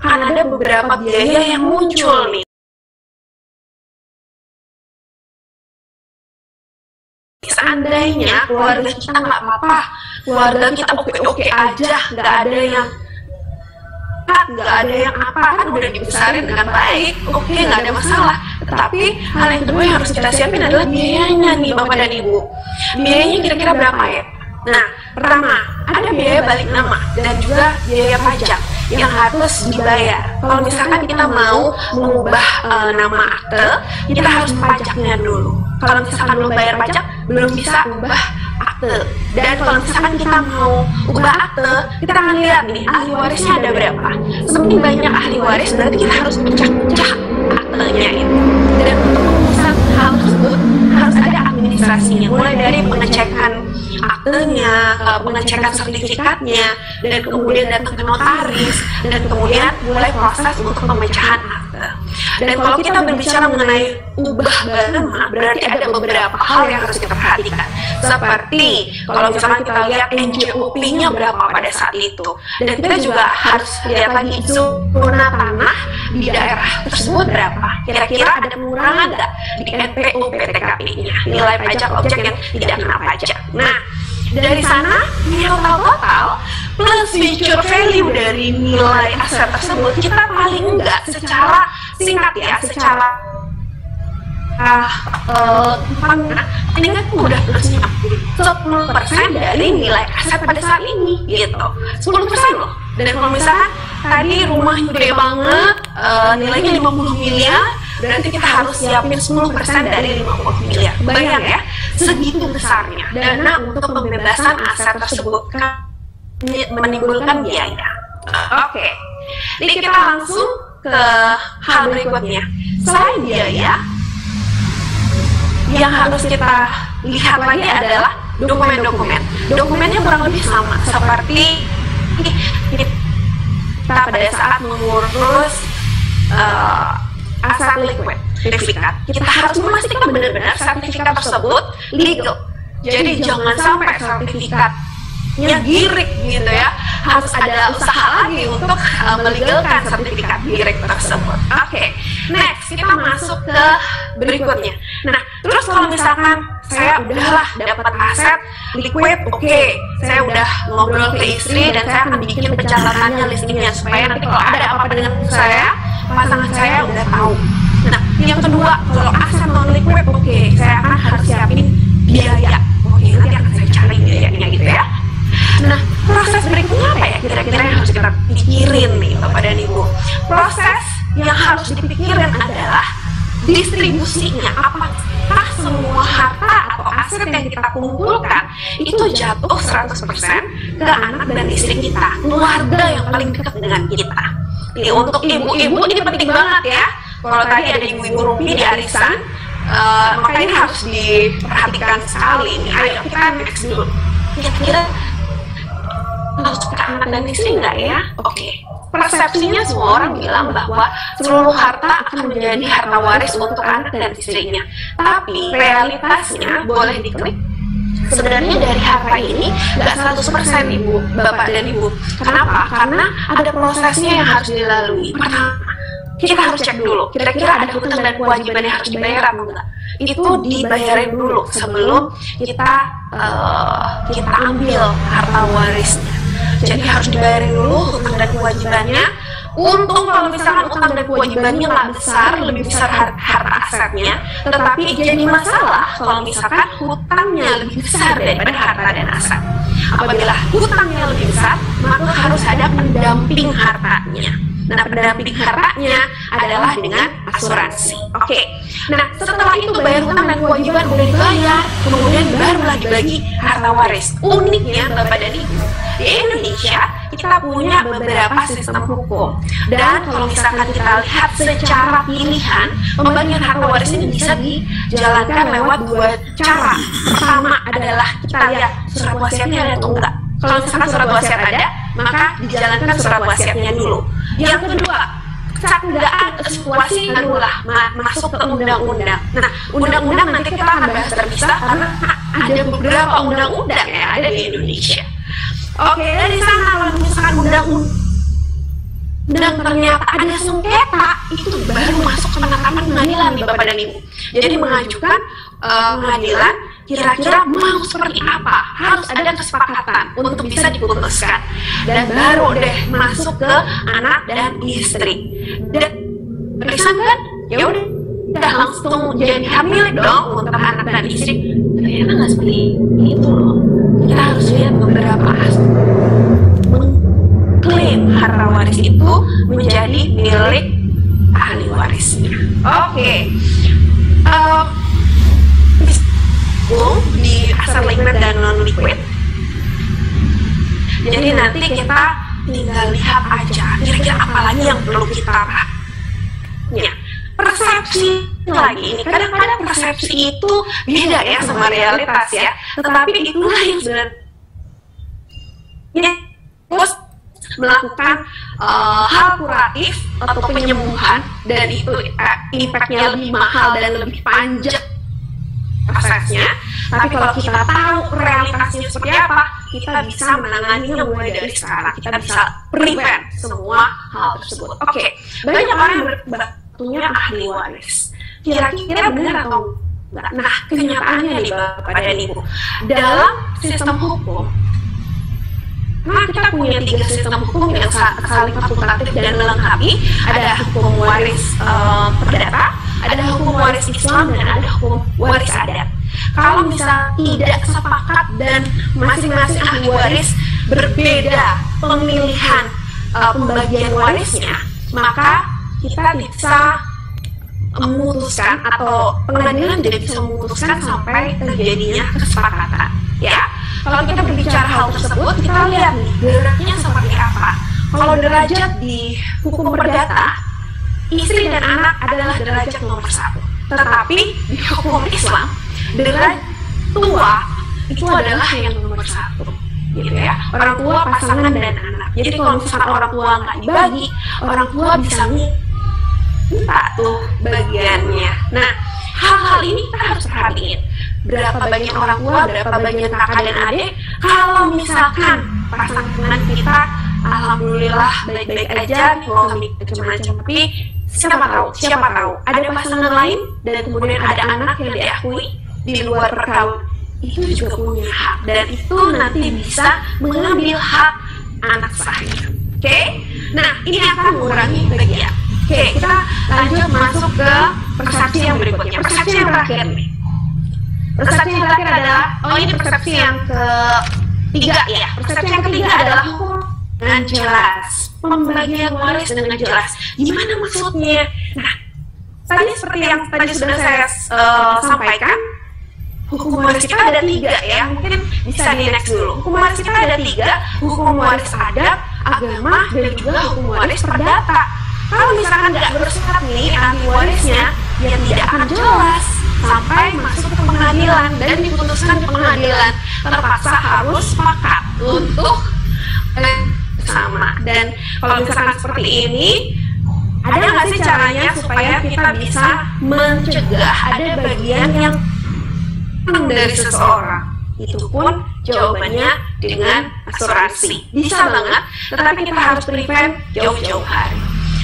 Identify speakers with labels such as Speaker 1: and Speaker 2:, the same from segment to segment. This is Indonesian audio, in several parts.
Speaker 1: akan ada beberapa biaya yang muncul nih. Seandainya keluarga kita nggak apa-apa, keluarga kita oke-oke aja, nggak ada yang apa, kan udah dibesarin dengan baik, oke, nggak ada masalah. Tetapi hal yang kedua yang harus kita siapin adalah biayanya nih Bapak dan Ibu. Biayanya kira-kira berapa ya? Nah, pertama, ada biaya balik nama dan juga biaya pajak yang harus dibayar. Kalau misalkan kita mau mengubah nama akte, kita harus pajaknya dulu. Kalau misalkan belum bayar pajak, belum bisa ubah akte. Dan kalau misalkan kita mau ubah akte, kita akan lihat nih ahli warisnya ada berapa. Semakin banyak ahli waris, berarti kita harus pecah-pecah aktenya itu. Dan untuk memutuskan hal tersebut harus ada administrasinya, mulai dari pengecekan aktenya, pengecekan sertifikatnya, dan kemudian datang ke notaris, dan kemudian mulai proses untuk pemecahan akte. Dan kalau kita berbicara mengenai ubah nama, berarti ada beberapa hal yang harus kita perhatikan. Seperti kalau misalkan kita lihat NJOP-nya berapa pada saat itu, dan kita juga harus lihat lagi zona tanah di daerah tersebut berapa. Kira-kira ada pengurangan nggak di NPO PTKP-nya, nilai pajak objek yang tidak kena pajak. Nah, dari sana total plus future value dari nilai aset tersebut, kita paling enggak secara singkat ya, secara ini kan udah plusnya 10% dari nilai aset pada saat ini gitu, 10% loh. Dan kalau misalkan tadi rumahnya gede banget, nilainya 50 miliar, berarti kita harus siapin 10% dari 50 miliar. Bayang ya, segitu besarnya dana untuk pembebasan aset tersebut kan menimbulkan biaya. Oke, jadi kita langsung ke hal berikutnya. Selain biaya, yang harus kita lihat lagi adalah dokumen-dokumen. Dokumennya kurang lebih sama seperti kita pada saat mengurus aset liquid, sertifikat. Kita harus memastikan benar-benar sertifikat tersebut legal. Jadi jangan sampai sertifikatnya girik gitu ya. Harus ada usaha lagi untuk melegalkan sertifikat girik tersebut. Oke, next kita masuk ke berikutnya. Nah, terus kalau misalkan saya udahlah dapat aset liquid, oke, saya udah ngobrol ke istri dan saya akan bikin pencatatannya, listingnya, supaya nanti kalau ada apa-apa dengan saya, pasangan saya udah tahu. Nah, yang kedua, kalau aset non liquid, oke, saya akan harus siapin biaya. Oke, nanti akan saya cari biayanya gitu ya. Nah, proses berikutnya apa ya kira-kira yang harus kita pikirin nih Bapak dan Ibu? Proses yang harus dipikirin adalah distribusinya. Apakah semua harta atau aset yang kita kumpulkan itu jatuh 100% ke anak dan istri kita, keluarga yang paling dekat dengan kita. Ini untuk ibu-ibu ini penting banget ya. Kalau tadi ada ibu-ibu rumpi di arisan, maka ini harus diperhatikan sekali nih. Ayo kita next dulu. Kira-kira harus ke anak dan istri nggak ya? Oke. Persepsinya semua orang bilang bahwa seluruh harta akan menjadi harta waris untuk anak dan istrinya. Tapi realitasnya boleh diklik. Sebenarnya dari harta ini nggak 100% Ibu, Bapak dan Ibu. Kenapa? Karena ada prosesnya yang harus dilalui. Pertama, kita harus cek dulu, kira-kira ada hutang dan kewajiban yang harus dibayar atau enggak. Itu dibayarin dulu sebelum kita ambil harta warisnya. Jadi harus dibayarin dulu hutang dan kewajibannya. Untung kalau misalkan utang dan kewajibannya nggak besar, lebih besar harta asetnya, tetapi jadi masalah kalau misalkan hutangnya lebih besar daripada harta dan aset. Apabila hutangnya lebih besar, maka harus ada pendamping hartanya. Nah, pendamping hartanya adalah dengan asuransi. Oke. Nah, setelah itu bayar hutang dan kewajiban udah dibayar, kemudian barulah dibagi harta waris. Uniknya Bapak dan Ibu, di Indonesia kita punya beberapa sistem hukum. Dan kalau misalkan kita lihat secara pilihan, pembagian harta waris ini bisa dijalankan lewat dua cara. Pertama adalah kita lihat surat wasiatnya ada atau enggak. Kalau misalkan surat wasiat ada, maka dijalankan surat wasiatnya dulu. Yang kedua, saat nggak ada situasi barulah masuk ke undang-undang. Nah, undang-undang nanti kita akan bahas terpisah karena ada beberapa undang-undang yang ada di Indonesia. Oke, dari sana kalau misalkan undang-undang, dan ternyata ada sengketa, itu baru masuk ke mahkamah pengadilan nih Bapak dan Ibu. Jadi mengajukan pengadilan kira-kira mau seperti apa, harus ada kesepakatan untuk bisa diputuskan, dan baru deh masuk ke anak dan istri. Dan Risan kan ya udah langsung jadi hak milik dong untuk anak dan istri. Ternyata nggak seperti itu loh. Kita harus lihat beberapa aspek. Mengklaim harta waris itu menjadi milik ahli warisnya. Oke. Di asal liquid dan non liquid. Jadi nanti kita tinggal lihat aja kira-kira apa lagi yang perlu kita perhatikan. Persepsi lagi ini, kadang-kadang persepsi itu beda ya sama realitas ya, tetapi itulah yang sebenarnya terus melakukan hal kuratif atau penyembuhan, dan itu impactnya lebih mahal dan lebih panjang prosesnya. Tapi kalau kita tahu realitasnya seperti apa, kita bisa menanganinya mulai dari sekarang. Kita bisa prevent semua hal tersebut. Oke, banyak orang yang bertanya ahli waris. Kira-kira benar atau enggak? Nah, kenyataannya nih Bapak dan Ibu, dalam sistem hukum, kita punya 3 sistem hukum yang saling fakultatif dan melengkapi. Ada hukum waris perdata, ada hukum waris Islam, dan ada hukum waris adat. Kalau misal tidak sepakat dan masing-masing ahli waris berbeda pemilihan pembagian warisnya, maka kita bisa memutuskan, atau pengadilan tidak bisa memutuskan sampai terjadinya kesepakatan. Ya, kalau kita berbicara hal tersebut, kita lihat nih geraknya seperti apa. Kalau derajat di hukum perdata, istri dan anak adalah derajat nomor 1. Tetapi di hukum Islam, derajat tua itu adalah yang nomor 1, gitu ya. Orang tua, pasangan, dan anak. Jadi kalau misalkan orang tua nggak dibagi, orang tua bisa minta tuh bagiannya. Nah, hal-hal ini kita harus perhatiin. Berapa banyak orang tua, berapa banyak kakak dan adik. Kalau misalkan pasangan kita alhamdulillah baik-baik aja, ngomong macam-macam, tapi siapa tahu ada pasangan lain dan kemudian ada anak yang diakui di luar perkawinan, itu juga punya hak, dan itu nanti bisa mengambil hak anak saya. Oke? Nah, ini akan mengurangi bagian. Oke, kita lanjut masuk ke persepsi yang berikutnya. Persepsi yang terakhir nih. Persepsi yang terakhir adalah, ini persepsi yang ketiga ya. Persepsi yang ketiga adalah hukum dengan jelas, pembagian waris dengan jelas. Gimana maksudnya? Nah, tadi seperti yang tadi sudah saya sampaikan, hukum waris kita ada 3 ya. Mungkin bisa di next dulu. Hukum waris kita ada 3, hukum waris adat, agama, dan juga hukum waris perdata. Kalau misalkan nggak bersyarat nih ahli warisnya, ya tidak akan jelas sampai masuk ke pengadilan dan diputuskan di pengadilan. Terpaksa harus sepakat untuk sama. Dan kalau misalkan seperti ini, ada nggak sih caranya supaya kita bisa mencegah ada bagian yang dari seseorang? Itu pun jawabannya dengan asuransi. Bisa banget, tetapi kita harus prevent jauh-jauh hari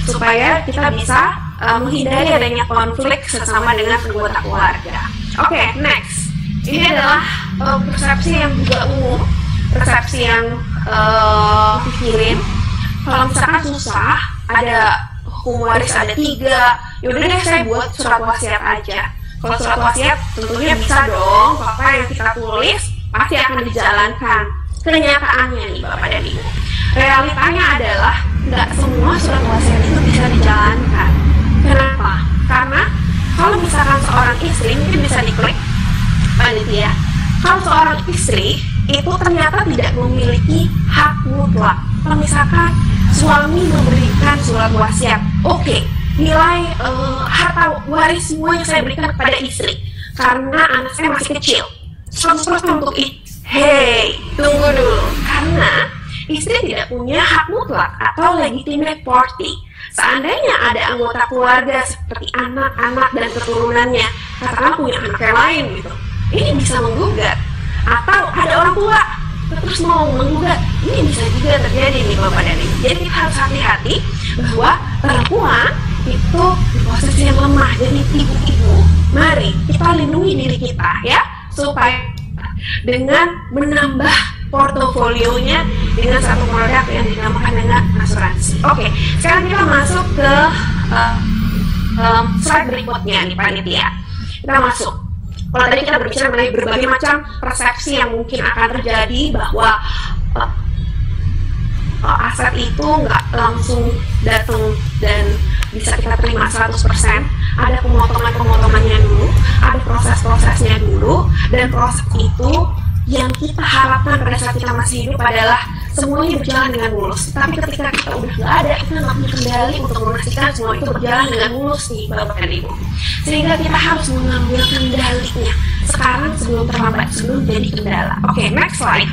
Speaker 1: supaya kita bisa menghindari adanya konflik sesama dengan anggota keluarga. Oke, next. Ini adalah persepsi yang juga umum, persepsi yang pikirin. Kalau misalkan susah, ada hukum waris ada 3, yaudah deh saya buat surat wasiat aja. Kalau surat wasiat tentunya bisa dong, apa yang kita tulis pasti akan dijalankan. Kenyataannya nih Bapak dan Ibu, realitanya adalah nggak semua surat wasiat itu bisa dijalankan. Kenapa? Karena kalau misalkan seorang istri, mungkin bisa diklik panitia, kalau seorang istri itu ternyata tidak memiliki hak mutlak. Kalau misalkan suami memberikan surat wasiat, oke, nilai harta waris semuanya saya berikan kepada istri karena anak saya masih kecil, 100% untuk istri. Hey, tunggu dulu, karena istri tidak punya hak mutlak atau legitimate party. Seandainya ada anggota keluarga seperti anak-anak dan keturunannya, katakanlah punya anak yang lain gitu, ini bisa menggugat. Atau ada orang tua terus mau menggugat, ini bisa juga terjadi nih Bapak dan Ibu. Jadi kita harus hati-hati bahwa perempuan itu di posisi yang lemah. Jadi ibu-ibu, mari kita lindungi diri kita ya, supaya dengan menambah portofolionya dengan satu produk yang dinamakan dengan asuransi. Oke, sekarang kita masuk ke slide berikutnya nih panitia. Kita masuk. Kalau tadi kita berbicara mengenai berbagai macam persepsi yang mungkin akan terjadi bahwa aset itu nggak langsung datang dan bisa kita terima 100%. Ada pemotongan-pemotongannya dulu, ada proses-prosesnya dulu, dan proses itu yang kita harapkan pada saat kita masih hidup adalah semuanya berjalan dengan mulus. Tapi ketika kita udah nggak ada, kita nggak punya kendali untuk memastikan semua itu berjalan dengan mulus nih Bapak dan Ibu. Sehingga kita harus mengambil kendalinya sekarang sebelum terlambat, sebelum jadi kendala. Oke, next slide.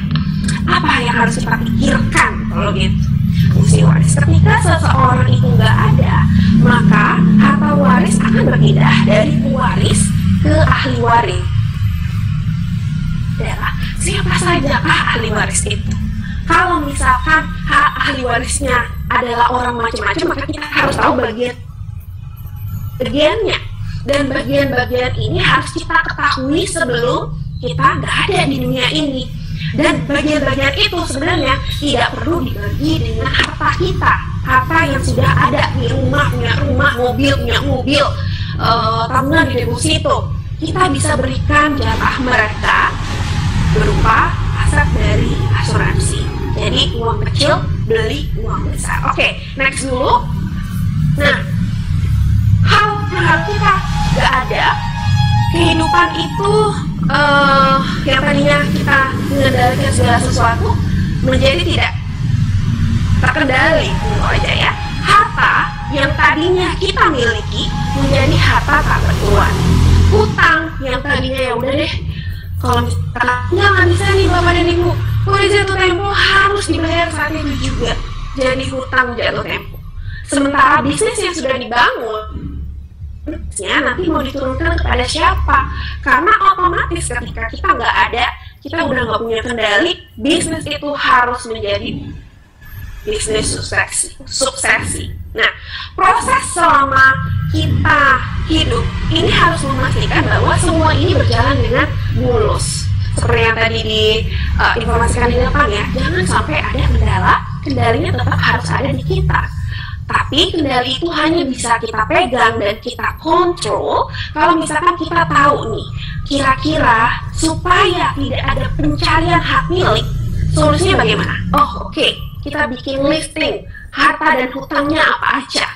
Speaker 1: Apa yang harus kita pikirkan kalau gitu? Fungsi waris. Ketika seseorang itu nggak ada, maka harta waris akan berpindah dari pewaris ke ahli waris. Adalah siapa sajakah ahli waris itu? Kalau misalkan ahli warisnya adalah orang macam-macam, maka kita harus tahu bagiannya, dan bagian-bagian ini harus kita ketahui sebelum kita nggak ada di dunia ini. Dan bagian-bagian itu sebenarnya tidak perlu dibagi dengan harta kita, harta yang sudah ada di rumah, punya rumah, mobil, punya mobil, tabungan di deposito. Kita bisa berikan jatah mereka berupa aset dari asuransi. Jadi uang kecil beli uang besar. Oke, next dulu. Nah, hal yang kita nggak ada, kehidupan itu yang tadinya kita mengendalikan segala sesuatu menjadi tidak terkendali, gitu aja ya. Harta yang tadinya kita miliki menjadi harta tak bertuan. Hutang yang tadinya ya udah deh, kalau misalkan nggak bisa nih Bapak dan Ibu, udah jatuh tempo harus dibayar saat itu juga, jadi hutang jatuh tempo. Sementara bisnis yang sudah dibangun nanti mau diturunkan kepada siapa? Karena otomatis ketika kita nggak ada, kita udah nggak punya kendali, bisnis itu harus menjadi bisnis suksesi. Nah, proses selama kita hidup ini harus memastikan bahwa semua ini berjalan dengan mulus. Seperti yang tadi diinformasikan di depan ya, jangan sampai ada kendala, kendalinya tetap harus ada di kita. Tapi kendali itu hanya bisa kita pegang dan kita kontrol kalau misalkan kita tahu nih, kira-kira supaya tidak ada pencarian hak milik, solusinya bagaimana? Oh oke, kita bikin listing harta dan hutangnya apa aja,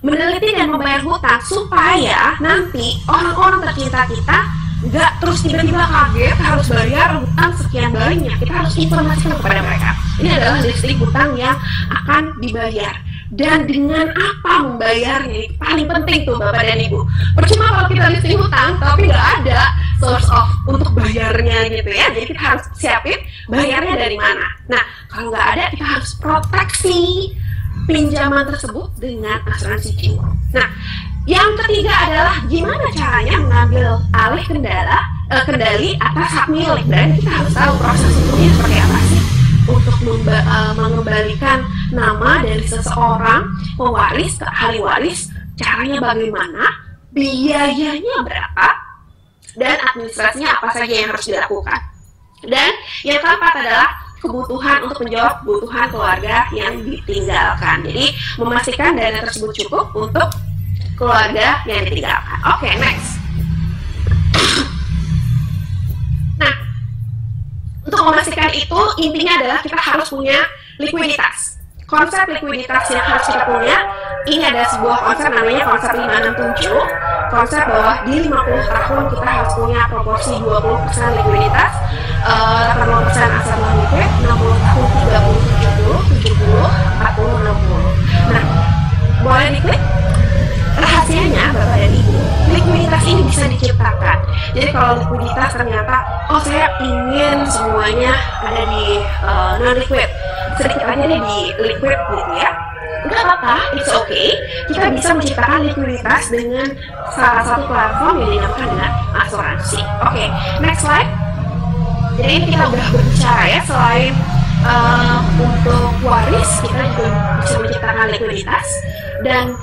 Speaker 1: meneliti dan membayar hutang supaya nanti orang-orang tercinta kita nggak terus tiba-tiba kaget harus bayar hutang sekian banyak. Kita harus informasikan kepada mereka, ini adalah listing hutang yang akan dibayar. Dan dengan apa membayarnya, paling penting tuh Bapak dan Ibu. Percuma kalau kita listing hutang tapi nggak ada source of untuk bayarnya gitu ya. Jadi kita harus siapin bayarnya dari mana. Nah, kalau nggak ada, kita harus proteksi pinjaman tersebut dengan asuransi jiwa. Nah, yang ketiga adalah gimana caranya mengambil alih kendali atas hak milik. Dan kita harus tahu proses hukumnya seperti apa sih untuk mengembalikan nama dari seseorang pewaris ke ahli waris, caranya bagaimana, biayanya berapa, dan administrasinya apa saja yang harus dilakukan. Dan yang keempat adalah kebutuhan untuk menjawab kebutuhan keluarga yang ditinggalkan. Jadi memastikan dana tersebut cukup untuk keluarga yang ditinggalkan. Oke, next. Nah, untuk memastikan itu, intinya adalah kita harus punya likuiditas. Konsep likuiditas yang harus kita punya, ini ada sebuah konsep namanya konsep 567. Konsep bahwa di 50 tahun kita harus punya proporsi 20% likuiditas, 80% aset non liquid, 60 tahun 30, 70, 40, 60. Nah, boleh diklik? Rahasianya Bapak dan Ibu, likuiditas ini bisa diciptakan. Jadi kalau likuiditas ternyata, oh saya ingin semuanya ada di non-liquid, sedikit aja deh di liquid gitu ya, nggak apa-apa, it's okay. Kita bisa menciptakan likuiditas dengan salah satu platform yang dinamakan dengan asuransi. Oke, next slide. Jadi kita udah berbicara ya, selain untuk waris kita juga bisa menciptakan likuiditas, dan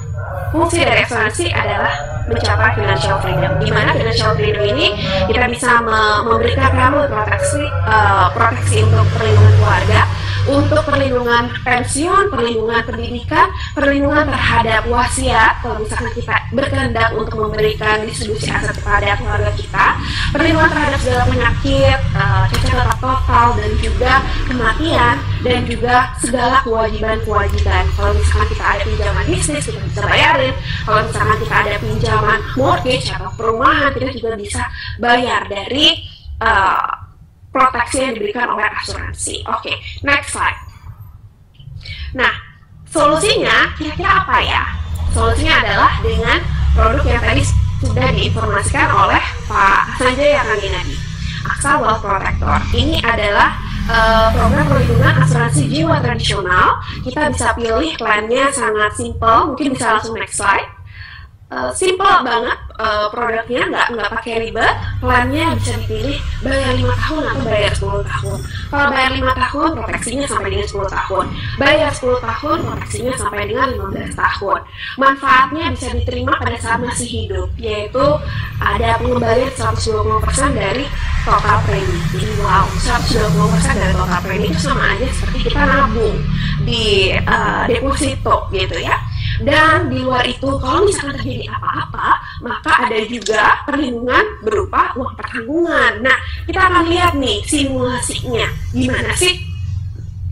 Speaker 1: fungsi dari asuransi adalah mencapai financial freedom. Di mana financial freedom ini kita bisa memberikan kamu proteksi untuk perlindungan keluarga, untuk perlindungan pensiun, perlindungan pendidikan, perlindungan terhadap wasiat kalau misalkan kita berkehendak untuk memberikan distribusi aset kepada keluarga kita, perlindungan terhadap segala penyakit, cacat total, dan juga kematian, dan juga segala kewajiban-kewajiban. Kalau misalkan kita ada pinjaman bisnis, kita bisa bayarin. Kalau misalkan kita ada pinjaman mortgage atau perumahan, kita juga bisa bayar dari proteksi yang diberikan oleh asuransi. Oke, next slide. Nah, solusinya kira-kira apa ya? Solusinya adalah dengan produk yang tadi sudah diinformasikan oleh Pak Sanjaya Kanginadi, AXA Wealth Protector. Ini adalah program perlindungan asuransi jiwa tradisional. Kita bisa pilih plannya sangat simple, mungkin bisa langsung next slide. Simple banget produknya, nggak pakai ribet. Plannya bisa dipilih bayar 5 tahun atau bayar 10 tahun. Kalau bayar 5 tahun, proteksinya sampai dengan 10 tahun. Bayar 10 tahun, proteksinya sampai dengan 15 tahun. Manfaatnya bisa diterima pada saat masih hidup, yaitu ada pengembalian 120% dari total premi. Jadi wow, 120% dari total premi itu sama aja seperti kita nabung di deposito gitu ya. Dan di luar itu, kalau misalkan terjadi apa-apa, maka ada juga perlindungan berupa uang pertanggungan. Nah, kita akan lihat nih simulasinya. Gimana sih?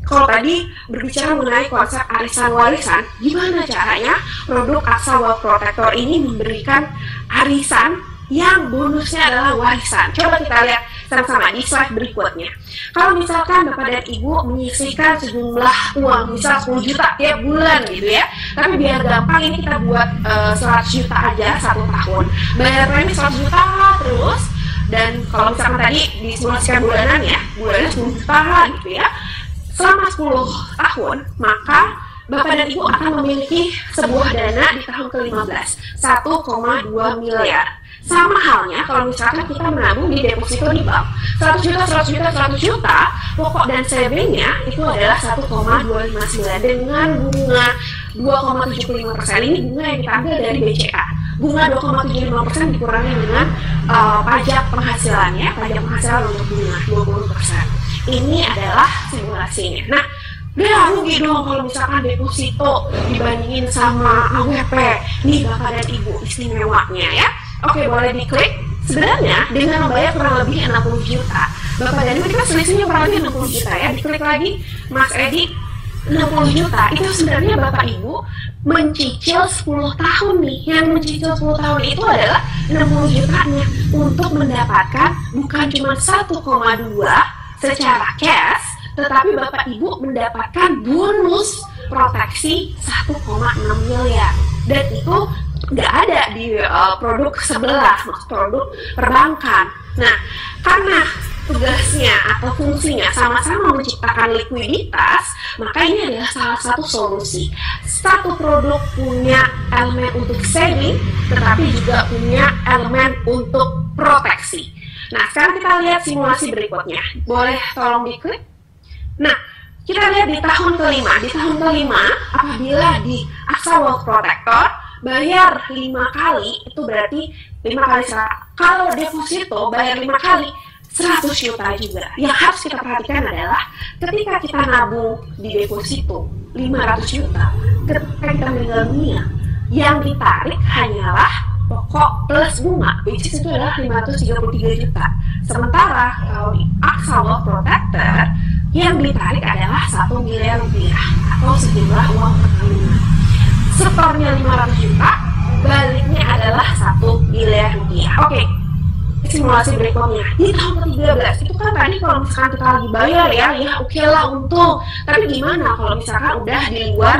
Speaker 1: Kalau tadi berbicara mengenai konsep arisan warisan, gimana caranya produk AXA Wealth Protector ini memberikan arisan yang bonusnya adalah warisan? Coba kita lihat sama-sama di slide berikutnya. Kalau misalkan Bapak dan Ibu menyisihkan sejumlah uang, misal 10 juta tiap bulan gitu ya, tapi biar gampang ini kita buat 100 juta aja 1 tahun, bayar premi 100 juta terus, dan kalau misalkan tadi disimulasikan bulanan ya, bulannya 10 juta gitu ya, selama 10 tahun, maka Bapak dan Ibu akan memiliki sebuah dana di tahun ke-15, 1,2 miliar. Sama halnya kalau misalkan kita menabung di deposito di bank, 100 juta, 100 juta, 100 juta, pokok dan savingnya itu adalah 1,259 dengan bunga 2,75%. Ini bunga yang kita ambil dari BCA. Bunga 2,75% dikurangi dengan pajak penghasilannya, pajak penghasilan untuk bunga 20%. Ini adalah simulasinya. Nah, dia rugi dong kalau misalkan deposito dibandingin sama AWP. Nih Bapak dan Ibu istimewanya ya. Oke, boleh diklik. Sebenarnya dengan membayar kurang lebih 60 juta, Bapak dan Ibu kita selisihnya kurang lebih 60 juta ya. Diklik lagi, Mas Edi, 60 juta. Itu sebenarnya Bapak Ibu mencicil 10 tahun nih. Yang mencicil 10 tahun itu adalah 60 jutanya untuk mendapatkan bukan cuma 1,2 secara cash, tetapi Bapak Ibu mendapatkan bonus proteksi 1,6 miliar. Dan itu nggak ada di produk sebelah, produk perbankan. Nah, karena tugasnya atau fungsinya sama-sama menciptakan likuiditas, maka ini adalah salah satu solusi. Satu produk punya elemen untuk saving, tetapi juga punya elemen untuk proteksi. Nah, sekarang kita lihat simulasi berikutnya. Boleh tolong diklik? Nah, kita lihat di tahun kelima. Di tahun kelima, apabila di AXA Wealth Protector bayar 5 kali, itu berarti 5 kali 100. Kalau deposito bayar 5 kali, 100 juta juga. Yang harus kita perhatikan adalah ketika kita nabung di deposito 500 juta, ketika kita meninggal dunia, yang ditarik hanyalah pokok plus bunga, which is itu adalah 533 juta. Sementara kalau di AXA Wealth Protector, yang ditarik adalah 1 miliar rupiah atau sejumlah uang pertanggungan. Setornya 500 juta, baliknya adalah 1 miliar rupiah. Oke, simulasi berikutnya. Di tahun ke-13, itu kan tadi kalau misalkan kita lagi bayar ya oke lah untung. Tapi gimana kalau misalkan udah di luar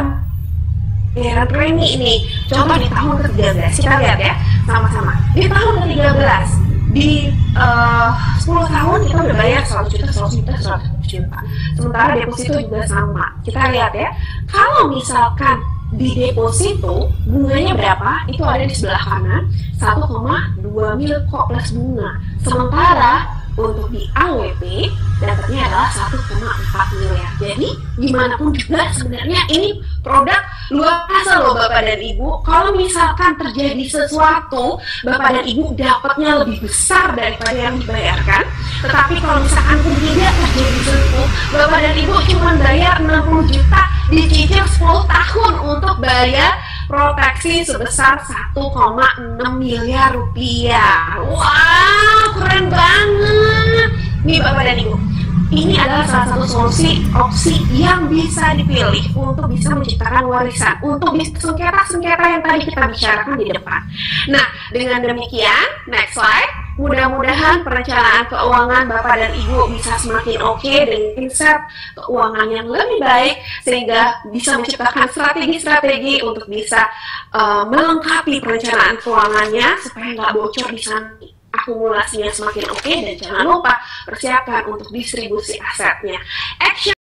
Speaker 1: bayaran premi ini? Contoh di tahun ke-13, kita lihat ya, sama-sama. Di tahun ke-13, di 10 tahun kita udah bayar 100 juta, 100 juta, 100 juta. Sementara deposito juga sama. Kita lihat ya, kalau misalkan di deposito bunganya berapa? Itu ada di sebelah kanan, 1,2 mil kok plus bunga. Sementara untuk di AWP dapatnya adalah 1,4 miliar. Jadi gimana pun juga sebenarnya ini produk luar biasa loh Bapak dan Ibu. Kalau misalkan terjadi sesuatu, Bapak dan Ibu dapatnya lebih besar daripada yang dibayarkan. Tetapi kalau misalkan tidak terjadi sesuatu, Bapak dan Ibu cuma bayar 60 juta dicicil 10 tahun untuk bayar proteksi sebesar 1,6 miliar rupiah. Wow, keren banget nih Bapak dan Ibu. Ini adalah salah satu opsi yang bisa dipilih untuk bisa menciptakan warisan, untuk sengketa-sengketa yang tadi kita bicarakan di depan. Nah, dengan demikian, next slide. Mudah-mudahan perencanaan keuangan Bapak dan Ibu bisa semakin oke dengan konsep keuangan yang lebih baik, sehingga bisa menciptakan strategi-strategi untuk bisa melengkapi perencanaan keuangannya supaya nggak bocor di sana, akumulasinya semakin oke, dan jangan lupa persiapkan untuk distribusi asetnya. Action!